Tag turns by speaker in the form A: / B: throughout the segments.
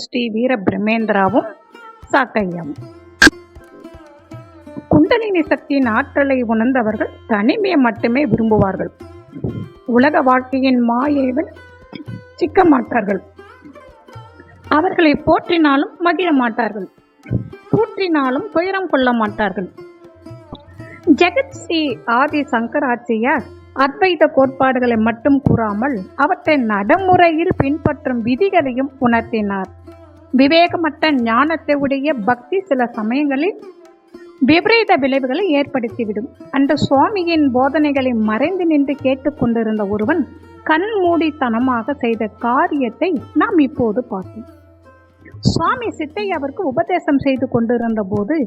A: ஸ்ரீ வீர பிரம்மேந்திராவும் சாக்கையாவும். குண்டலினி சக்தியின் ஆற்றலை உணர்ந்தவர்கள் தனிமையை மட்டுமே விரும்புவார்கள். உலக வாழ்க்கையின் மாயையில் சிக்க மாட்டார்கள். அவர்களை போற்றினாலும் மகிழ மாட்டார்கள், தூற்றினாலும் துயரம் கொள்ள மாட்டார்கள். ஜெகத் ஸ்ரீ ஆதி சங்கராச்சாரியார் அத்வைத கோட்பாடுகளை மட்டும் கூறாமல் அவற்றை நடைமுறையில் பின்பற்றும் விதிகளையும் உணர்த்தினார். விவேகமற்ற ஞானத்தை உடைய பக்தி சில சமயங்களில் விபரீத விளைவுகளை ஏற்படுத்திவிடும். அந்த சுவாமியின் போதனைகளை மறைந்து நின்று கேட்டுக்கொண்டிருந்த ஒருவன் கண்மூடித்தனமாக செய்த காரியத்தை நாம் இப்போது பார்த்தோம். சுவாமி சித்தை அவருக்கு உபதேசம் செய்து கொண்டிருந்த போது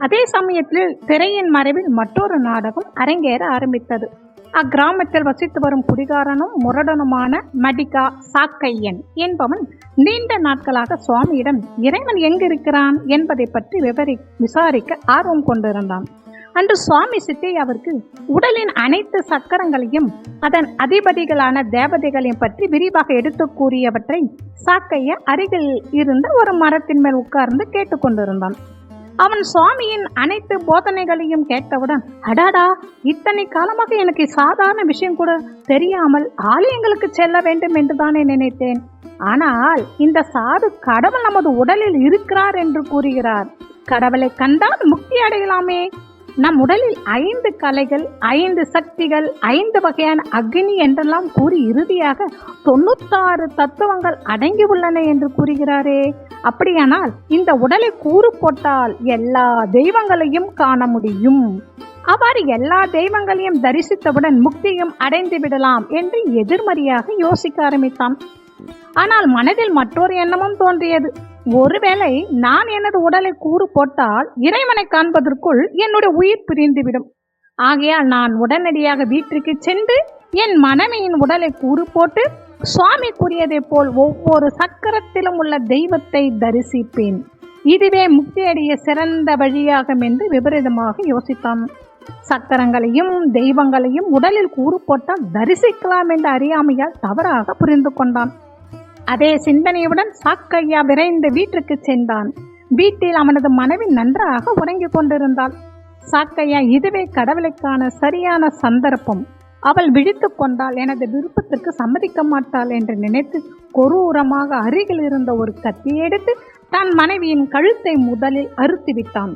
A: அதே சமயத்தில் திரையின் மறைவில் மற்றொரு நாடகம் அரங்கேற ஆரம்பித்தது. அக்கிராமத்தில் வசித்து வரும் குடிகாரனும் முரடனுமான மடிகா சாக்கையன் என்பவன் நீண்ட நாட்களாக சுவாமியிடம் இறைவன் எங்கிருக்கிறான் என்பதை பற்றி விசாரிக்க ஆர்வம் கொண்டிருந்தான். அன்று சுவாமி சித்தை அவருக்கு உடலின் அனைத்து சக்கரங்களையும் அதன் அதிபதிகளான தேவதைகளையும் பற்றி விரிவாக எடுத்து கூறியவற்றை சாக்கைய அருகில் இருந்த ஒரு மரத்தின் மேல் உட்கார்ந்து கேட்டுக்கொண்டிருந்தான். அவன் சுவாமியின் அனைத்து போதனைகளையும் கேட்டவுடன், அடாடா, இத்தனை காலமாக எனக்கு சாதாரண விஷயம் கூட தெரியாமல் ஆலயங்களுக்கு செல்ல வேண்டும் என்றுதானே நினைத்தேன். ஆனால் இந்த சாது கடவுள் நமது உடலில் இருக்கிறார் என்று கூறுகிறார். கடவுளை கண்டால் முக்தி அடையலாமே. நம் உடலில் 5 கலைகள், 5 சக்திகள், 5 வகையான அக்னி என்றெல்லாம் கூறி இறுதியாக 96 தத்துவங்கள் அடங்கி உள்ளன என்று கூறுகிறாரே. அப்படியானால் இந்த உடலை கூறு போட்டால் எல்லா தெய்வங்களையும் காண முடியும். அவ்வாறு எல்லா தெய்வங்களையும் தரிசித்தவுடன் முக்தியும் அடைந்து விடலாம் என்று எதிர்மறையாக யோசிக்க ஆரம்பித்தான். ஆனால் மனதில் மற்றொரு எண்ணமும் தோன்றியது. ஒருவேளை நான் எனது உடலை கூறு போட்டால் இறைவனை காண்பதற்குள் என்னுடைய உயிர் பிரிந்துவிடும். ஆகையால் நான் உடனடியாக வீட்டிற்கு சென்று என் மனைவியின் உடலை கூறு போட்டு சுவாமி கூறியதை போல் ஒவ்வொரு சக்கரத்திலும் உள்ள தெய்வத்தை தரிசிப்பேன். இதுவே முக்தியடைய சிறந்த வழியாகும் என்று விபரீதமாக யோசித்தான். சக்கரங்களையும் தெய்வங்களையும் உடலில் கூறு போட்டால் தரிசிக்கலாம் என்று அறியாமையால் தவறாக புரிந்து கொண்டான். அதே சிந்தனையுடன் சாக்கையா விரைந்து வீட்டிற்கு சென்றான். வீட்டில் அவனது மனைவி நன்றாக உறங்கிக் கொண்டிருந்தாள். சாக்கையா இதுவே கடவுளைக்கான சரியான சந்தர்ப்பம். அவள் விழித்து கொண்டால் எனது விருப்பத்திற்கு சம்மதிக்க மாட்டாள் என்று நினைத்து கொரூரமாக அருகில் இருந்த ஒரு கத்தியை எடுத்து தன் மனைவியின் கழுத்தை முதலில் அறுத்துவிட்டான்.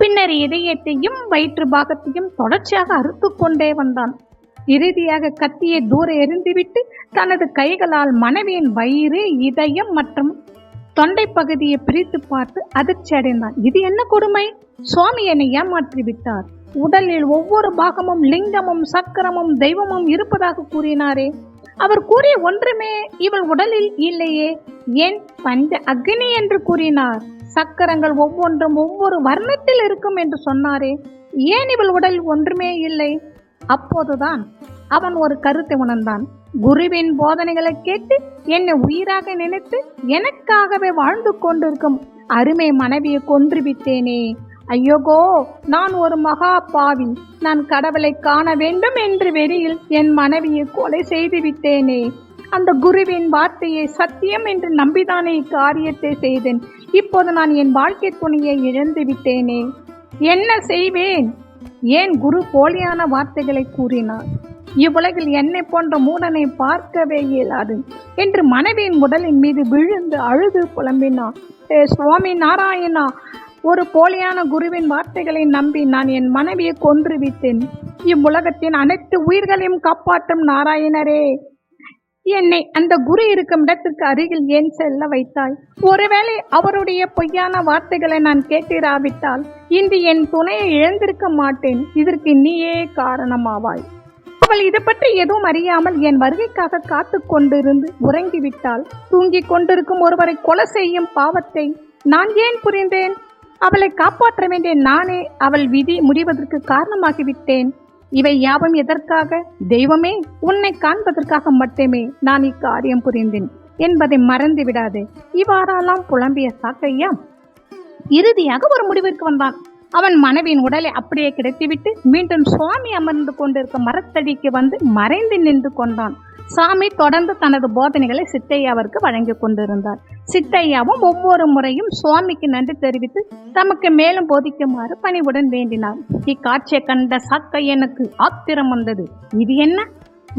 A: பின்னர் இதயத்தையும் வயிற்று பாகத்தையும் தொடர்ச்சியாக அறுத்து கொண்டே வந்தான். இறுதியாக கத்தியை தூர எறிந்துவிட்டு தனது கைகளால் மனைவியின் வயிறு, இதயம் மற்றும் தொண்டை பகுதியை பிரித்து பார்த்து அதிர்ச்சி அடைந்தான். இது என்ன கொடுமை! சுவாமி என்னை ஏமாற்றி விட்டார். உடலில் ஒவ்வொரு பாகமும் லிங்கமும் சக்கரமும் தெய்வமும் இருப்பதாக கூறினாரே. அவர் கூறிய ஒன்றுமே இவள் உடலில் இல்லையே. ஏன் பஞ்ச அக்னி என்று கூறினார். சக்கரங்கள் ஒவ்வொன்றும் ஒவ்வொரு வர்ணத்தில் இருக்கும் என்று சொன்னாரே. ஏன் இவள் உடலில் ஒன்றுமே இல்லை? அப்போதுதான் அவன் ஒரு கருத்தை உணர்ந்தான். குருவின் போதனைகளை கேட்டு என்னை உயிராக நினைத்து எனக்காகவே வாழ்ந்து கொண்டிருக்கும் அருமை மனைவியை கொன்றுவிட்டேனே. ஐயோகோ, நான் ஒரு மகா பாவி. நான் கடவுளை காண வேண்டும் என்று வெறியில் என் மனைவியை கொலை செய்து விட்டேனே. அந்த குருவின் வார்த்தையை சத்தியம் என்று நம்பிதானே இக்காரியத்தை செய்தேன். இப்போது நான் என் வாழ்க்கை துணையை இழந்து விட்டேனே. என்ன செய்வேன்? ஏன் குரு போலியான வார்த்தைகளை கூறினார்? இவ்வுலகில் என்னை போன்ற மூடனை பார்க்கவே இயலாது என்று மனைவியின் உடலின் மீது விழுந்து அழுது புலம்பினார். சுவாமி நாராயணா, ஒரு போலியான குருவின் வார்த்தைகளை நம்பி நான் என் மனைவியை கொன்று விட்டேன். இவ்வுலகத்தின் அனைத்து உயிர்களையும் காப்பாற்றும் நாராயணரே, என்னை அந்த குரு இருக்கும் இடத்திற்கு அருகில் ஏன் செல்ல வைத்தாய்? ஒருவேளை அவருடைய பொய்யான வார்த்தைகளை நான் கேட்டிராவிட்டால் இன்று என் துணையை இழந்திருக்க மாட்டேன். இதற்கு நீயே காரணமாவாய். அவள் இது பற்றி எதுவும் அறியாமல் என் வருகைக்காக காத்து கொண்டிருந்து உறங்கிவிட்டாள். தூங்கிக் கொண்டிருக்கும் ஒருவரை கொலை செய்யும் பாவத்தை நான் ஏன் புரிந்தேன்? அவளை காப்பாற்ற வேண்டிய நானே அவள் விதி முடிவதற்கு காரணமாகிவிட்டேன். இவை யாவும் எதற்காக? தெய்வமே, உன்னை காண்பதற்காக மட்டுமே நான் இக்காரியம் புரிந்தேன் என்பதை மறந்து விடாதே. இவ்வாறெல்லாம் புலம்பிய சாக்கையா இறுதியாக ஒரு முடிவிற்கு வந்தான். அவன் மனைவியின் உடலை அப்படியே கிடைத்துவிட்டு மீண்டும் சுவாமி அமர்ந்து கொண்டிருக்கும் மரத்தடிக்கு வந்து மறைந்து நின்று கொண்டான். சாமி தொடர்ந்து தனது போதனைகளை சித்தையாவிற்கு வழங்கி கொண்டிருந்தார். சித்தையாவும் ஒவ்வொரு முறையும் சுவாமிக்கு நன்றி தெரிவித்து தமக்கு மேலும் போதிக்குமாறு பணிவுடன் வேண்டினார். இக்காட்சியை கண்ட சாக்கையனுக்கு ஆத்திரம் வந்தது. இது என்ன?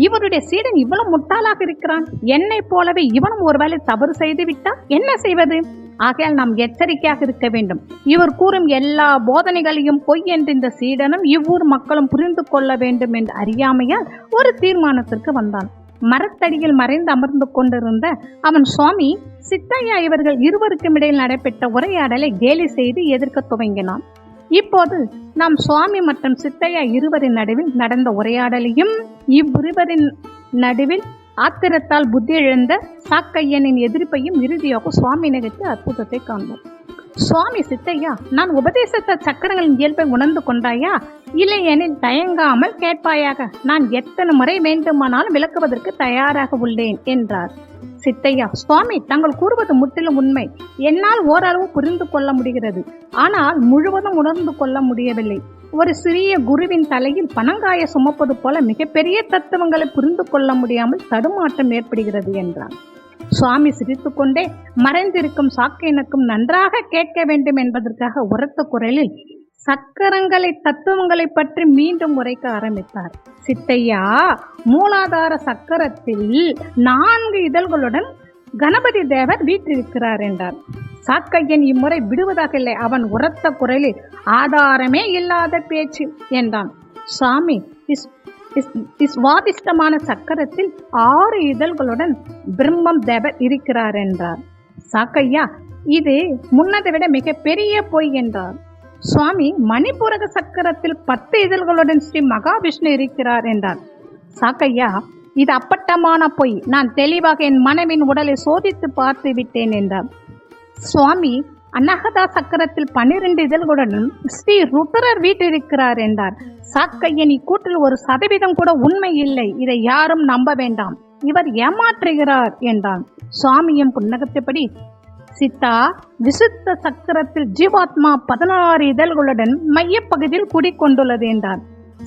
A: இவருடைய சீடன் இவ்வளவு முட்டாளாக இருக்கிறான். என்னை போலவே இவனும் ஒருவேளை தவறு செய்து விட்டால் என்ன செய்வது? ஆகையால் நாம் எச்சரிக்கையாக இருக்க வேண்டும். இவர் கூறும் எல்லா போதனைகளையும் பொய் என்று இந்த சீடனும் இவ்வூர் மக்களும் புரிந்து கொள்ள வேண்டும் என்று அறியாமையால் ஒரு தீர்மானத்திற்கு வந்தான். மரத்தடியில் மறைந்து அமர்ந்து கொண்டிருந்த அவன் சுவாமி சித்தையா இவர்கள் இருவருக்கும் இடையில் நடைபெற்ற உரையாடலை கேலி செய்து எதிர்க்க துவங்கினான். இப்போது நாம் சுவாமி மற்றும் சித்தையா இருவரின் நடுவில் நடந்த உரையாடலையும் இவ்விருவரின் நடுவில் ஆத்திரத்தால் புத்தி இழந்த சாக்கையனின் எதிர்ப்பையும் இறுதியாக சுவாமி நிகழ்த்தி அற்புதத்தை காண்போம். சுவாமி சித்தையா, நான் உபதேசத்த சக்கரங்களின் இயல்பை உணர்ந்து கொண்டாயா? இல்லையெனில் தயங்காமல் கேட்பாயாக. நான் எத்தனை முறை வேண்டுமானாலும் விளக்குவதற்கு தயாராக உள்ளேன் என்றார். சித்தையா, சுவாமி, தாங்கள் கூறுவது முற்றிலும் உண்மை. என்னால் ஓரளவு புரிந்து கொள்ள முடிகிறது. ஆனால் முழுவதும் உணர்ந்து கொள்ள முடியவில்லை. ஒரு சிறிய குருவின் தலையில் பனங்காய சுமப்பது போல மிகப்பெரிய தத்துவங்களை புரிந்து கொள்ள முடியாமல் தடுமாற்றம் ஏற்படுகிறது என்றார். சுவாமி சிரித்துக்கொண்டே மறைந்திருக்கும் சாக்கையனுக்கும் நன்றாக கேட்க வேண்டும் என்பதற்காக உரத்த குரலில் சக்கரங்களை தத்துவங்களை பற்றி மீண்டும் உரைக்க ஆரம்பித்தார். சித்தையா, மூலாதார சக்கரத்தில் 4 இதழ்களுடன் கணபதி தேவர் வீற்றிருக்கிறார் என்றார். சாக்கையன் இம்முறை விடுவதாக இல்லை. அவன் உரத்த குரலில் ஆதாரமே இல்லாத பேச்சு என்றான். சுவாமி, சுவாதிஷ்டமான சக்கரத்தில் 6 இதழ்களுடன் பிரம்மம் தேவர் இருக்கிறார் என்றார். சாக்கையா, இது முன்னதை விட மிக பெரிய பொய் என்றார். சுவாமி, மணிபூரக சக்கரத்தில் 10 இதழ்களுடன் ஸ்ரீ மகாவிஷ்ணு இருக்கிறார் என்றார். சாக்கையா, இது அப்பட்டமான பொய். நான் தெளிவாக என் மனைவின் உடலை சோதித்து பார்த்து விட்டேன் என்றார். சுவாமி, அனகதா சக்கரத்தில் 12 இதழ்களுடன் ஸ்ரீ ருத்ரர் வீட்டிருக்கிறார் என்றார். சாக்கையன், இக்கூற்றில் 1% கூட உண்மை இல்லை. இதை யாரும் நம்ப வேண்டாம். இவர் ஏமாற்றுகிறார் என்றான். சுவாமியும் புன்னகத்தபடி, சித்தா, விசுத்த சக்கரத்தில் ஜீவாத்மா 16 இதழ்களுடன் மையப்பகுதியில் குடிக்கொண்டுள்ளது என்றார்.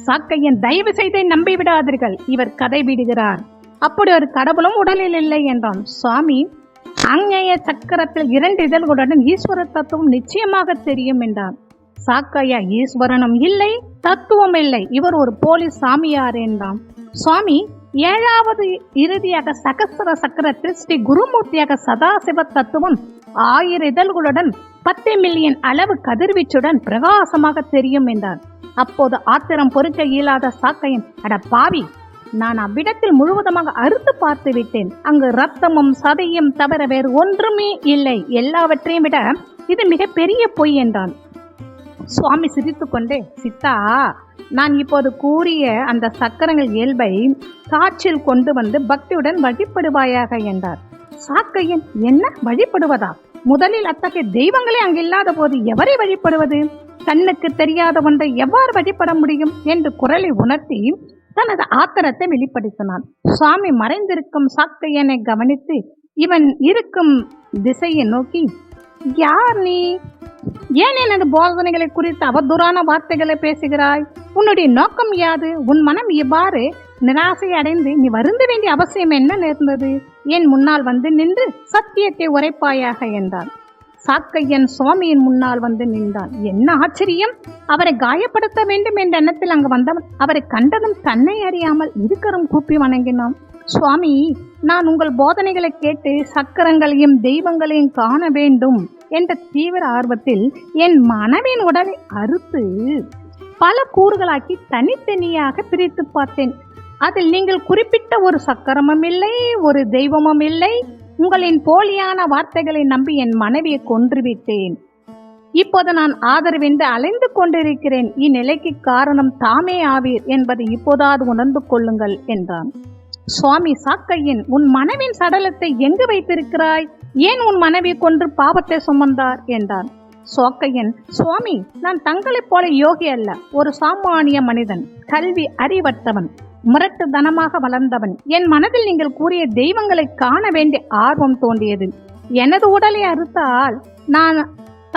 A: சாக்கையன், தயவு செய்து நம்பிவிடாதீர்கள். இவர் கதை விடுகிறார். அப்படி ஒரு கடவுளும் உடலில் இல்லை என்றான். சுவாமி, ஆங்நேய சக்கரத்தில் 2 இதழ்களுடன் ஈஸ்வர தத்துவம் நிச்சயமாக தெரியும் என்றார். சாக்கையா, ஈஸ்வரனும் இல்லை, தத்துவம் இல்லை. இவர் ஒரு போலி சாமியார் என்றான். சுவாமி, 7வது இறுதியாக சகஸ்ர சக்கரத்தில் ஸ்ரீ குருமூர்த்தியாக சதாசிவ தத்துவம் 1000 இதழ்களுடன் 10 மில்லியன் அளவு கதிர்வீச்சுடன் பிரகாசமாக தெரியும் என்றார். அப்போது ஆத்திரம் பொறுக்க இயலாத சாக்கையன், அட பாவி, நான் அவ்விடத்தில் முழுவதுமாக அறுத்து பார்த்து விட்டேன். அங்கு ரத்தமும் சதையும் தவிர வேறு ஒன்றுமே இல்லை. எல்லாவற்றையும் விட இது மிக பெரிய பொய் என்றான். சுவாமி சிரித்துக்கொண்டே, சித்தா, நான் இப்போது கூறிய அந்த சக்கரங்கள் இயல்பை காட்சியில் கொண்டு வந்து பக்தியுடன் வழிபடுவாயாக என்றார். சாக்கையன், என்ன வழிபடுவதா? முதலில் அத்தகைய தெய்வங்களே அங்கு இல்லாத போது எவரை வழிபடுவது? கண்ணுக்கு தெரியாத ஒன்றை எவ்வாறு வழிபட முடியும் என்று குரலை உணர்த்தி தனது ஆத்திரத்தை வெளிப்படுத்தினான். சுவாமி மறைந்திருக்கும் சாக்கையனை கவனித்து இவன் இருக்கும் திசையை நோக்கி, யார் நீ? ஏன் எனது போதனைகளை குறித்து அவதூறான வார்த்தைகளை பேசுகிறாய்? உன்னுடைய நோக்கம் யாது? உன் மனம் இவ்வாறு நிராசை அடைந்து நீ வருந்த வேண்டிய அவசியம் என்ன நேர்ந்தது? என் முன்னால் வந்து நின்று சத்தியத்தை உரைப்பாயாக என்றார். சாக்கையன் சுவாமியின் முன்னால் வந்து நின்றான். என்ன ஆச்சரியம்! அவரை காயப்படுத்த வேண்டும் என்ற எண்ணத்தில் அங்கு வந்தவன் அவரை கண்டதும் தன்னை அறியாமல் இருக்கரம் கூப்பி வணங்கினான். சுவாமி, நான் உங்கள் போதனைகளை கேட்டு சக்கரங்களையும் தெய்வங்களையும் காண வேண்டும் என்ற தீவிர ஆர்வத்தில் என் மனைவின் உடலை அறுத்து பல கூறுகளாக்கி தனித்தனியாக பிரித்து பார்த்தேன். அதில் நீங்கள் குறிப்பிட்ட ஒரு சக்கரமும் இல்லை, ஒரு தெய்வமும் இல்லை. உங்களின் போலியான வார்த்தைகளை நம்பி என் மனைவியை கொன்றுவிட்டேன். இப்போது நான் ஆதரவின்றி அலைந்து கொண்டிருக்கிறேன். இந்நிலைக்கு காரணம் தாமே ஆவீர் என்பதை இப்போதாவது உணர்ந்து கொள்ளுங்கள் என்றான். சுவாமி சாக்கையன், உன் மனைவின் சடலத்தை எங்கு வைத்திருக்கிறாய்? ஏன் உன் மனைவி கொன்று பாவத்தை சுமந்தார் என்றார். சாக்கையன், சுவாமி, நான் தங்களைப் போல யோகி அல்ல. ஒரு சாமானிய மனிதன், கல்வி அறிவற்றவன், முரட்டுத்தனமாக வளர்ந்தவன். என் மனதில் நீங்கள் கூறிய தெய்வங்களை காண வேண்டிய ஆர்வம் தோன்றியது. எனது உடலை அறுத்தால் நான்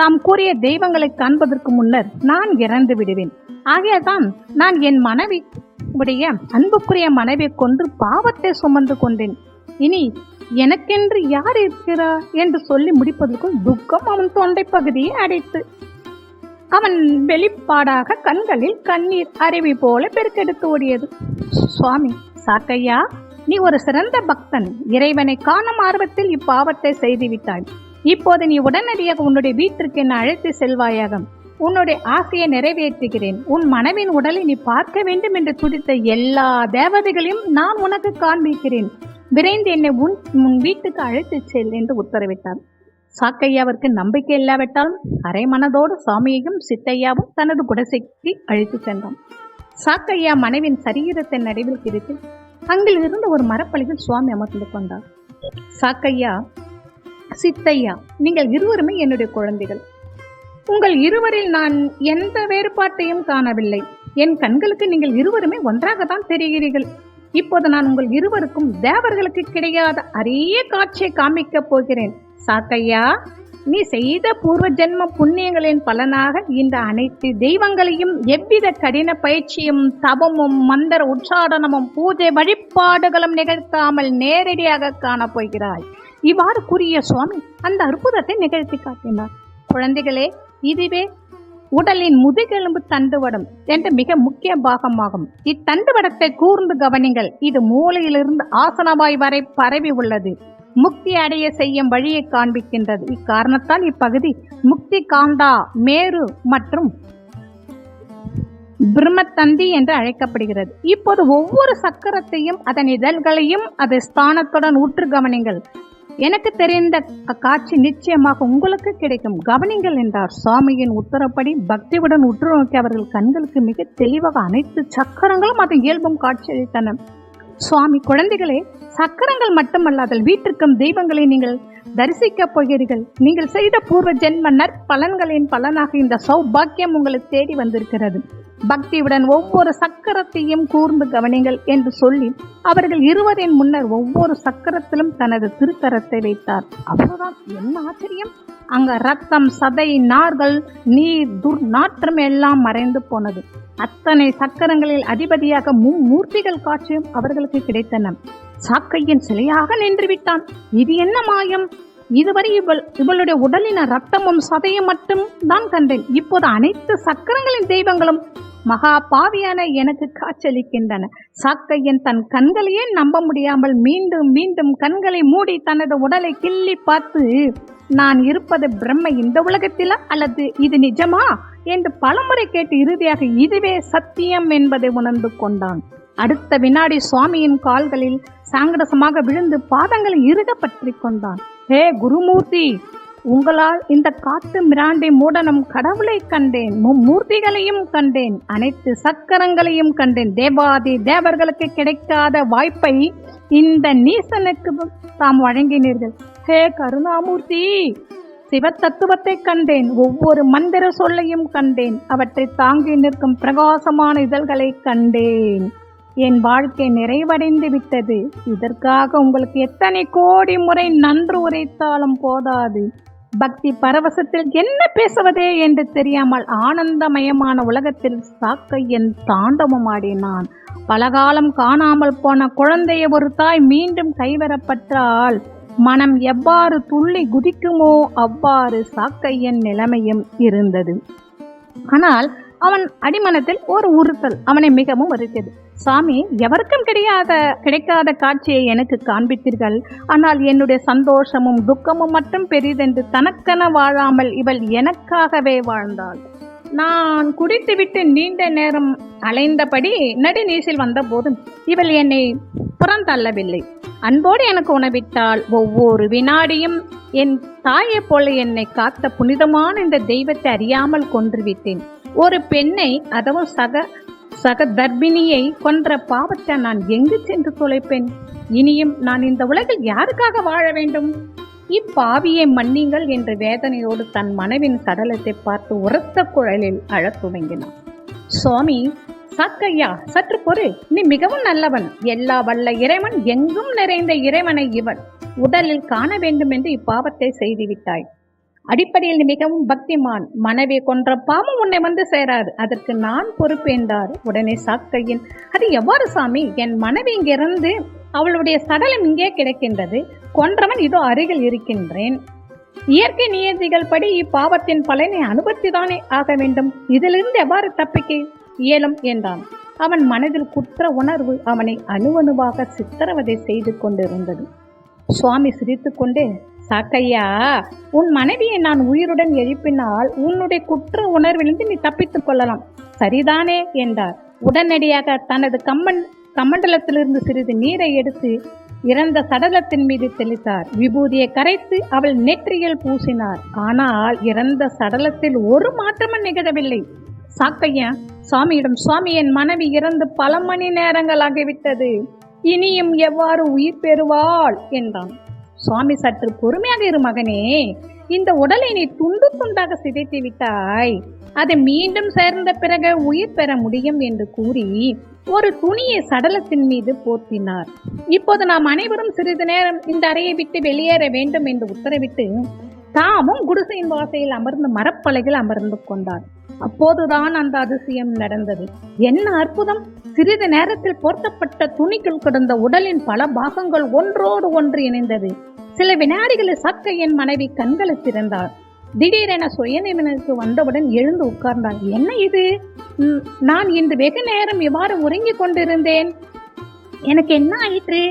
A: தாம் கூறிய தெய்வங்களை காண்பதற்கு முன்னர் நான் இறந்து விடுவேன். ஆகையால்தான் நான் என் மனைவி உடைய அன்புக்குரிய மனைவியை கொன்று பாவத்தை சுமந்து கொண்டேன். இனி எனக்கென்று யார் இருக்கிறார் என்று சொல்லி முடிப்பதற்குள் துக்கம் அவன் தொண்டை பகுதியை அடைத்து அவன் வெளிப்பாடாக கண்களில் கண்ணீர் அருவி போல பெருக்கெடுத்து ஓடியது. சுவாமி, சாக்கையா, நீ ஒரு சிறந்த பக்தன். இறைவனை காணும் ஆர்வத்தில் இப்பாவத்தை செய்துவிட்டாய். இப்போது நீ உடனடியாக உன்னுடைய வீட்டிற்கு என்னை அழைத்து செல்வாயாக. உன்னுடைய ஆசையை நிறைவேற்றுகிறேன். உன் மனைவின் உடலை நீ பார்க்க வேண்டும் என்று துடித்த எல்லா தேவதைகளையும் நான் உனக்கு காண்பிக்கிறேன். விரைந்து என்னை உன் வீட்டுக்கு அழைத்து செல் என்று உத்தரவிட்டார். சாக்கையாவிற்கு நம்பிக்கை இல்லாவிட்டாலும் அரை மனதோடு சுவாமியையும் சித்தையாவும் தனது குடிசைக்கு அழைத்து சென்றான். சாக்கையா மனைவின் சரீரத்தின் நடுவில் கிடத்தி அங்கில் இருந்த ஒரு மரப்பலகையில் சுவாமி அமர்ந்து கொண்டார். சாக்கையா, சித்தையா, நீங்கள் இருவருமே என்னுடைய குழந்தைகள். உங்கள் இருவரில் நான் எந்த வேறுபாட்டையும் காணவில்லை. என் கண்களுக்கு நீங்கள் இருவருமே ஒன்றாகத்தான் தெரிகிறீர்கள். இப்போது நான் உங்கள் இருவருக்கும் தேவர்களுக்கு கிடையாத அரிய காட்சியை காமிக்கப் போகிறேன். சாக்கையா, நீ செய்த பூர்வ ஜென்ம புண்ணியங்களின் பலனாக இந்த அனைத்து தெய்வங்களையும் எவ்வித கடின பயிற்சியும் தவமும் மந்திர உச்சாடனமும் பூஜை வழிபாடுகளும் நிகழ்த்தாமல் நேரடியாக காணப்போகிறாய். இவ்வாறு கூறிய சுவாமி அந்த அற்புதத்தை நிகழ்த்தி காட்டினார். குழந்தைகளே, இதுவே உடலின் முதுகெலும்பு தண்டுவடம் என்ற மிக முக்கிய பாகமாகும். இத்தண்டுவடத்தை கூர்ந்து கவனிங்கள். இது மூளையிலிருந்து ஆசனவாய் வரை பரவி உள்ளது. முக்தி அடைய செய்யும் வழியை காண்பிக்கின்றது. இக்காரணத்தால் இப்பகுதி முக்தி காண்டா, மேரு மற்றும் பிரம்மத்தந்தி என்று அழைக்கப்படுகிறது. இப்போது ஒவ்வொரு சக்கரத்தையும் அதன் இதழ்களையும் அது ஸ்தானத்துடன் உற்று கவனிங்கள். எனக்கு தெரிந்த காட்சி நிச்சயமாக உங்களுக்கு கிடைக்கும். கவனிங்கள் என்றார். சுவாமியின் உத்தரப்படி பக்தியுடன் உற்று நோக்கி அவர்கள் கண்களுக்கு மிக தெளிவாக அனைத்து சக்கரங்களும் அதன் இயல்பும் காட்சியளித்தன. சுவாமி, குழந்தைகளே, சக்கரங்கள் மட்டுமல்லாதல் வீட்டிற்கும் தெய்வங்களை நீங்கள் தரிசிக்கப் போகிறீர்கள். நீங்கள் செய்த பூர்வ ஜென்ம நற்பலன்களின் பலனாக இந்த சௌபாக்கியம் உங்களை தேடி வந்திருக்கிறது. பக்தியுடன் ஒவ்வொரு சக்கரத்தையும் கூர்ந்து கவனிங்கள் என்று சொல்லி அவர்கள் இருவரின் முன்னர் ஒவ்வொரு சக்கரத்திலும் தனது திருக்கரத்தை வைத்தார். அவ்வளவுதான். என்ன ஆச்சரியம்! அங்க ரத்தம், சதை, நார்கள், நீர், துர்நாற்றம் எல்லாம் மறைந்து போனது. அத்தனை சக்கரங்களில் அதிபதியாக மூர்த்திகள் காட்சியும் அவர்களுக்கு கிடைத்தன. சாக்கையின் சிலையாக நின்று விட்டான். இது என்ன மாயம்! இதுவரை இவளுடைய உடலின ரத்தமும் சதையும் மட்டும் தான் கண்டேன். இப்போது அனைத்து சக்கரங்களின் தெய்வங்களும் மகா பாவியான எனக்கு காட்சியளிக்கின்றன. சாக்கையன் தன் கண்களையே நம்ப முடியாமல் மீண்டும் மீண்டும் கண்களை மூடி தனது உடலை கிள்ளி பார்த்து, நான் இருப்பது பிரம்ம இந்த உலகத்திலா அல்லது இது நிஜமா என்று பலமுறை கேட்டு இறுதியாக இதுவே சத்தியம் என்பதை உணர்ந்து கொண்டான். அடுத்த வினாடி சுவாமியின் கால்களில் சாங்கடசமாக விழுந்து பாதங்களை இறுக பற்றி கொண்டான். ஹே குருமூர்த்தி, உங்களால் இந்த காட்டு மிராண்டி மூடனும் கடவுளை கண்டேன், மும்மூர்த்திகளையும் கண்டேன், அனைத்து சக்கரங்களையும் கண்டேன். தேவாதி தேவர்களுக்கு கிடைக்காத வாய்ப்பை இந்த நீசனுக்கு தாம் வழங்கினீர்கள். ஹே கருணாமூர்த்தி, சிவ தத்துவத்தை கண்டேன். ஒவ்வொரு மந்திர சொல்லையும் கண்டேன். அவற்றை தாங்கி நிற்கும் பிரகாசமான இதழ்களை கண்டேன். என் வாழ்க்கை நிறைவடைந்து விட்டது. இதற்காக உங்களுக்கு எத்தனை கோடி முறை நன்று உரைத்தாலும் போதாது. பக்தி பரவசத்தில் என்ன பேசுவதே என்று தெரியாமல் ஆனந்தமயமான உலகத்தில் சாக்கையன் தாண்டவம் ஆடினான். பலகாலம் காணாமல் போன குழந்தையை ஒரு தாய் மீண்டும் கைவரப்பட்டால் மனம் எவ்வாறு துள்ளி குதிக்குமோ அவ்வாறு சாக்கையன் நிலைமையும் இருந்தது. ஆனால் அவன் அடிமனத்தில் ஒரு உறுத்தல் அவனை மிகவும் வருத்தது. சாமி, எவருக்கும் கிடைக்காத காட்சியை எனக்கு காண்பித்தீர்கள். ஆனால் என்னுடைய சந்தோஷமும் துக்கமும் மட்டும் பெரிதென்று தனக்கென வாழாமல் இவள் எனக்காகவே வாழ்ந்தாள். நான் குடித்துவிட்டு நீண்ட நேரம் அலைந்தபடி நடுநீசில் வந்த போதும் இவள் என்னை புறந்தள்ளவில்லை. அன்போடு எனக்கு உணவிட்டாள். ஒவ்வொரு வினாடியும் என் தாயை போல என்னை காத்த புனிதமான இந்த தெய்வத்தை அறியாமல் கொன்றுவிட்டேன். ஒரு பெண்ணை, அதுவும் சக தர்பிணியை கொன்ற பாவத்தை நான் எங்கு சென்று தொலைப்பேன்? இனியும் நான் இந்த உலகில் யாருக்காக வாழ வேண்டும்? இப்பாவியை மன்னிங்கள் என்ற வேதனையோடு தன் மனைவின் சடலத்தை பார்த்து உரத்த குழலில் அழத் துவங்கினான். சுவாமி, சாக்கையா, சற்று பொறு. நீ மிகவும் நல்லவன். எல்லா வல்ல இறைவன், எங்கும் நிறைந்த இறைவனை இவன் உடலில் காண வேண்டும் என்று இப்பாவத்தை செய்துவிட்டாய். அடிப்படையில் மிகவும் பக்திமான். மனைவி கொன்ற பாவம் உன்னை வந்து சேராது, அதற்கு நான் பொறுப்பு என்றார். உடனே சாக்கையன், அது எவ்வாறு சாமி? என் மனைவி இங்கிருந்து அவளுடைய சடலம் இங்கே கிடக்கின்றது. கொன்றவன் இதோ அருகில் இருக்கின்றேன். இயற்கை நியதிகள் படி இப்பாவத்தின் பலனை அனுபவித்துதானே ஆக வேண்டும். இதிலிருந்து எவ்வாறு தப்பிக்க இயலும் என்றான். அவன் மனதில் குற்ற உணர்வு அவனை அணுவணுவாக சித்திரவதை செய்து கொண்டிருந்தது. சுவாமி சிரித்து கொண்டே, சாக்கையா, உன் மனைவியை நான் உயிருடன் எழுப்பினால் உன்னுடைய குற்ற உணர்விலிருந்து நீ தப்பித்துக் கொள்ளலாம், சரிதானே என்றார். உடனடியாக தனது கமண்டலத்திலிருந்து சிறிது நீரை எடுத்து இறந்த சடலத்தின் மீது தெளித்தார். விபூதியை கரைத்து அவள் நெற்றியில் பூசினார். ஆனால் இறந்த சடலத்தில் ஒரு மாற்றமும் நிகழவில்லை. சாக்கையா சுவாமியிடம், சுவாமி, என் மனைவி இறந்து பல மணி நேரங்கள் ஆகிவிட்டது, இனியும் எவ்வாறு உயிர் பெறுவாள் என்றான். சுவாமி, சற்று பொறுமையாக இரு மகனே, இந்த உடலை நீ துண்டு துண்டாக சிதைத்து விட்டாய், அதை மீண்டும் சேர்ந்த பிறகு உயிர் பெற முடியும் என்று கூறி ஒரு துணியை சடலத்தின் மீது போர்த்தினார். இப்போது நாம் அனைவரும் சிறிது நேரம் இந்த அறையை விட்டு வெளியேற வேண்டும் என்று உத்தரவிட்டு தாமும் குடிசையின் வாசையில் அமர்ந்து மரப்பலகையில் அமர்ந்து கொண்டார். அப்போதுதான் அந்த அதிசயம் நடந்தது. என்ன அற்புதம்! சிறிது நேரத்தில் போர்த்தப்பட்ட துணிக்குள் கிடந்த உடலின் பல பாகங்கள் ஒன்றோடு ஒன்று இணைந்தது. சில வினாடிகளில் சாக்கையன் மனைவி கண்களை திறந்தார். திடீரென சுயநினைவுக்கு வந்தவுடன் எழுந்து உட்கார்ந்தார். என்ன இது? நான் இன்று வெகு நேரம் இவ்வாறு உறங்கிக் கொண்டிருந்தேன். எனக்கு என்ன ஆயிற்று?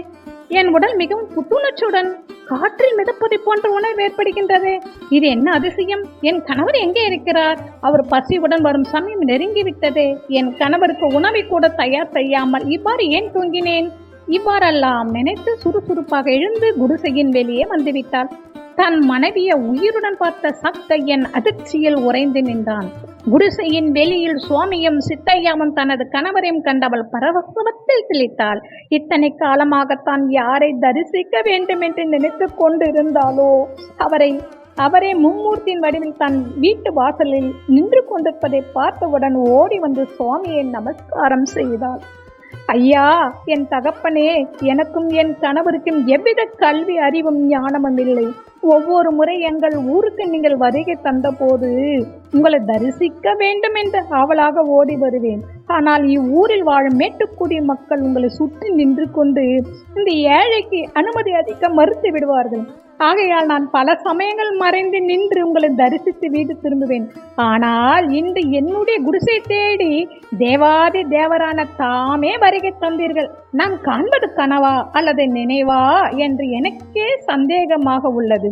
A: என் உடல் மிகவும் புத்துணர்ச்சியுடன் காற்றில் மிதப்பதை போன்ற உணர்வு ஏற்படுகின்றது. இது என்ன அதிசயம்? என் கணவர் எங்கே இருக்கிறார்? அவர் பசியுடன் வரும் சமயம் நெருங்கிவிட்டது. என் கணவருக்கு உணவை கூட தயார் செய்யாமல் இவ்வாறு ஏன் தூங்கினேன்? இவ்வாறெல்லாம் நினைத்து சுறுசுறுப்பாக எழுந்து குடிசையின் வெளியே வந்துவிட்டாள். தன் மனைவியை உயிருடன் பார்த்த சாக்கையன் அதிர்ச்சியில் உறைந்து நின்றான். குடிசையின் வெளியில் சுவாமியும் சித்தையாவும் தனது கணவரையும் கண்டவள் பரவசத்தில் திளைத்தாள். இத்தனை காலமாகத்தான் யாரை தரிசிக்க வேண்டும் என்று நினைத்து கொண்டிருந்தாலோ அவரை மும்மூர்த்தியின் வடிவில் தன் வீட்டு வாசலில் நின்று கொண்டிருப்பதை பார்த்தவுடன் ஓடி வந்து சுவாமியை நமஸ்காரம் செய்தாள். ஐயா, என் தகப்பனே, எனக்கும் என் கணவருக்கும் எவ்வித கல்வி அறிவும் ஞானமும் இல்லை. ஒவ்வொரு முறை எங்கள் ஊருக்கு நீங்கள் வருகை தந்த போது உங்களை தரிசிக்க வேண்டும் என்று ஆவலாக ஓடி வருவேன். ஆனால் இவ்வூரில் வாழும் மேட்டுக்குடி மக்கள் உங்களை சுற்றி நின்று கொண்டு இந்த ஏழைக்கு அனுமதி அளிக்க மறுத்து விடுவார்கள். ஆகையால் நான் பல சமயங்கள் மறைந்து நின்று உங்களை தரிசித்து வீடு திரும்புவேன். ஆனால் இன்று என்னுடைய குடிசை தேடி தேவாதி தேவரான தாமே வருகை தந்தீர்கள். நான் காண்பது கனவா அல்லது நினைவா என்று எனக்கே சந்தேகமாக உள்ளது.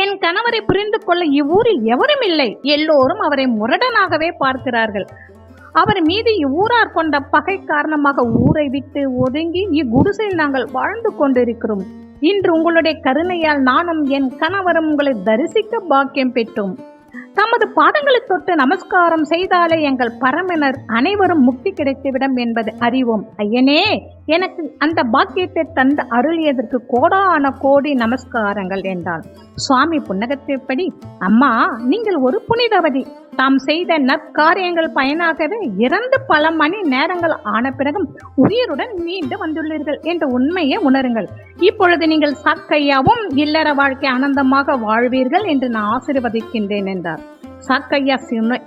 A: என் கணவரை புரிந்து கொள்ள இவ்வூரில் எவரும் இல்லை. எல்லோரும் அவரை முரடனாகவே பார்க்கிறார்கள். அவர் மீது இவ்வூரார் கொண்ட பகை காரணமாக ஊரை விட்டு ஒதுங்கி இக்குடிசையில் நாங்கள் வாழ்ந்து கொண்டிருக்கிறோம். இன்று உங்களுடைய கருணையால் நானும் என் கணவரும் உங்களை தரிசிக்க பாக்கியம் பெற்றோம். தமது பாதங்களை தொட்டு நமஸ்காரம் செய்தாலே எங்கள் பரமனர் அனைவரும் முக்தி கிடைத்துவிடும் என்பது அறிவோம். ஐயனே, எனக்கு அந்த பாக்கியத்தை தந்து அருளியதற்கு கோடான கோடி நமஸ்காரங்கள் என்றாள். சுவாமி புன்னகத்தின்படி, அம்மா, நீங்கள் ஒரு புனிதவதி. தாம் செய்த நற்காரியங்கள் பயனாகவே இறந்து பல மணி நேரங்கள் ஆன பிறகும் உயிருடன் மீண்டு வந்துள்ளீர்கள் என்ற உண்மையை உணருங்கள். இப்பொழுது நீங்கள் சாக்கையாவும் இல்லற வாழ்க்கை ஆனந்தமாக வாழ்வீர்கள் என்று நான் ஆசீர்வதிக்கின்றேன் என்றார். சாக்கையா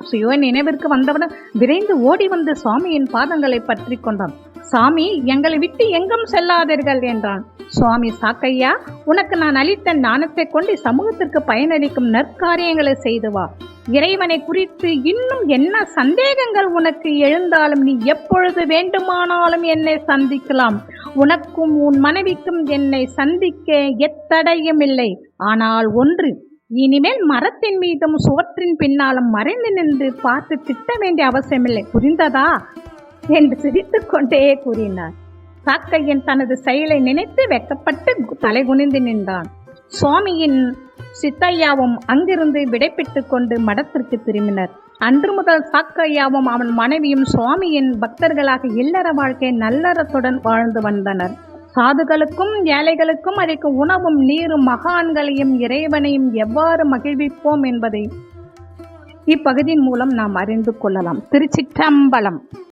A: சுய நினைவிற்கு வந்தவுடன் விரைந்து ஓடி வந்து சுவாமியின் பாதங்களை பற்றி கொண்டான். சாமி, எங்களை விட்டு எங்கும் செல்லாதீர்கள் என்றான். சுவாமி, சாக்கையா, உனக்கு நான் அளித்த ஞானத்தை கொண்டு சமூகத்திற்கு பயனளிக்கும் நற்காரியங்களை செய்து வா. இறைவனை குறித்து இன்னும் என்ன சந்தேகங்கள் உனக்கு எழுந்தாலும் நீ எப்பொழுது வேண்டுமானாலும் என்னை சந்திக்கலாம். உனக்கும் உன் மனைவிக்கும் என்னை சந்திக்க எத்தடையும் இல்லை. ஆனால் ஒன்று, இனிமேல் மரத்தின் மீதும் சுவற்றின் பின்னாலும் மறைந்து நின்று பார்த்து திட்ட வேண்டிய அவசியமில்லை, புரிந்ததா என்று சிரித்துக் கொண்டே கூறினார். சாக்கையன் தனது செயலை நினைத்து வெக்கப்பட்டு தலை குனிந்து நின்றான். சுவாமியின் சித்தையாவும் அங்கிருந்து விடைபெற்று கொண்டு மடத்திற்கு திரும்பினர். அன்று முதல் சாக்கையாவும் அவன் மனைவியும் சுவாமியின் பக்தர்களாக இல்லற வாழ்க்கை நல்லறத்துடன் வாழ்ந்து வந்தனர். சாதுகளுக்கும் ஏழைகளுக்கும் அளிக்கும் உணவும் நீரும் மகான்களையும் இறைவனையும் எவ்வாறு மகிழ்விப்போம் என்பதை இப்பகுதியின் மூலம் நாம் அறிந்து கொள்ளலாம். திருச்சிற்றம்பலம்.